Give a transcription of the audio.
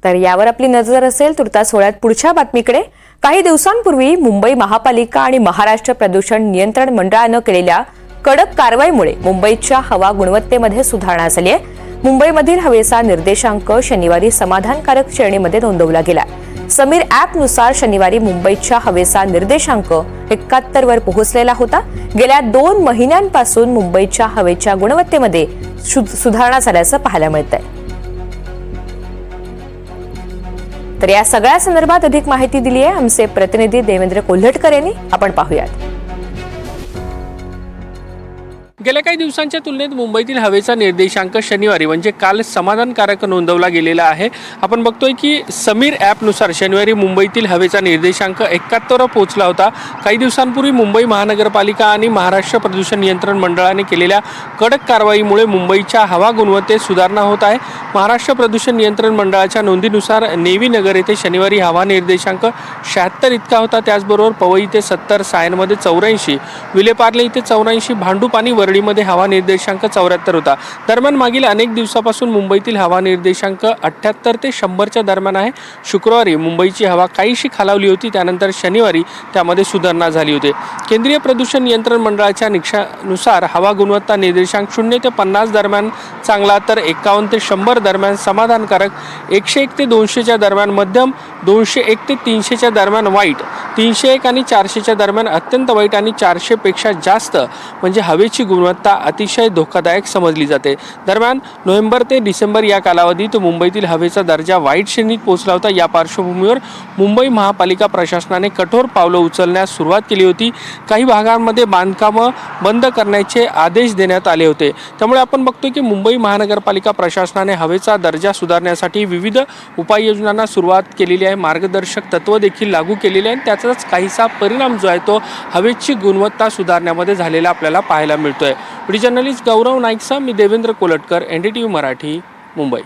तर यावर आपली नजर असेल तुर्तास वळ्यात पुढच्या बातमीकडे। काही दिवसांपूर्वी मुंबई महापालिका आणि महाराष्ट्र प्रदूषण नियंत्रण मंडळाने केलेल्या कडक कारवाईमुळे मुंबईच्या हवा गुणवत्तेमध्ये सुधारणा झाली आहे। मुंबईमधील हवेचा निर्देशांक शनिवारी समाधानकारक श्रेणीमध्ये नोंदवला गेला। समीर ॲपनुसार शनिवारी मुंबईच्या हवेचा निर्देशांक 71 वर पोहोचलेला होता। गेल्या 2 महिन्यांपासून मुंबईच्या हवेच्या गुणवत्तेमध्ये सुधारणा झाल्याचं पाहायला मिळतंय। तर या सगळ्या संदर्भात अधिक माहिती दिली आहे आमचे प्रतिनिधी देवेंद्र कोल्हटकर यांनी। आपण पाहूयात। गेल्या काही दिवसांच्या तुलनेत मुंबईतील हवेचा निर्देशांक शनिवारी म्हणजे काल समाधानकारक नोंदवला गेलेला आहे। आपण बघतोय की समीर ॲपनुसार शनिवारी मुंबईतील हवेचा निर्देशांक 71 वर पोहोचला होता। काही दिवसांपूर्वी मुंबई महानगरपालिका आणि महाराष्ट्र प्रदूषण नियंत्रण मंडळाने केलेल्या कडक कारवाईमुळे मुंबईच्या हवा गुणवत्तेत सुधारणा होत आहे। महाराष्ट्र प्रदूषण नियंत्रण मंडळाच्या नोंदीनुसार नेवी नगर येथे शनिवारी हवा निर्देशांक 76 इतका होता। त्याचबरोबर पवई इथे 70, सायनमध्ये 84, विलेपार्ले इथे 84, भांडूप आणि मध्ये हवा निर्देशांक 74 होता। दरम्यान मागील अनेक दिवसापासून मुंबईतील हवा निर्देशांक 78 ते 100च्या दरम्यान आहे। शुक्रवारी मुंबईची हवा काहीशी खालावली होती, त्यानंतर शनिवारी त्यामध्ये सुधारणा झाली होती। केंद्रीय प्रदूषण नियंत्रण मंडळाच्या निकषानुसार हवा गुणवत्ता निर्देशांक 0 ते 50 दरम्यान चांगला, तर 51 ते 100 दरम्यान समाधानकारक, 101 ते 200च्या दरम्यान मध्यम, 201 ते 300च्या दरम्यान वाईट, 301 आणि 400च्या दरम्यान अत्यंत वाईट आणि 400 पेक्षा जास्त म्हणजे हवेची गुणवत्ता अतिशय धोकादायक समजली जाते। दरम्यान नोव्हेंबर ते डिसेंबर या कालावधीत मुंबईतील हवेचा दर्जा वाईट श्रेणीत पोहोचला होता। या पार्श्वभूमीवर मुंबई महापालिका प्रशासनाने कठोर पावलं उचलण्यास सुरुवात केली होती। काही भागांमध्ये बांधकामं बंद करण्याचे आदेश देण्यात आले होते। त्यामुळे आपण बघतोय की मुंबई महानगरपालिका प्रशासनाने हवेचा दर्जा सुधारण्यासाठी विविध उपाययोजनांना सुरुवात केलेली आहे। मार्गदर्शक तत्व देखील लागू केलेले आहेत। त्याचाच काहीसा परिणाम जो आहे तो हवेची गुणवत्ता सुधारण्यामध्ये झालेला आपल्याला पाहायला मिळतोय। व्हिडिओ जर्नलिस्ट गौरव नाईकसह मी देवेंद्र कोल्हटकर, NDTV मराठी, मुंबई।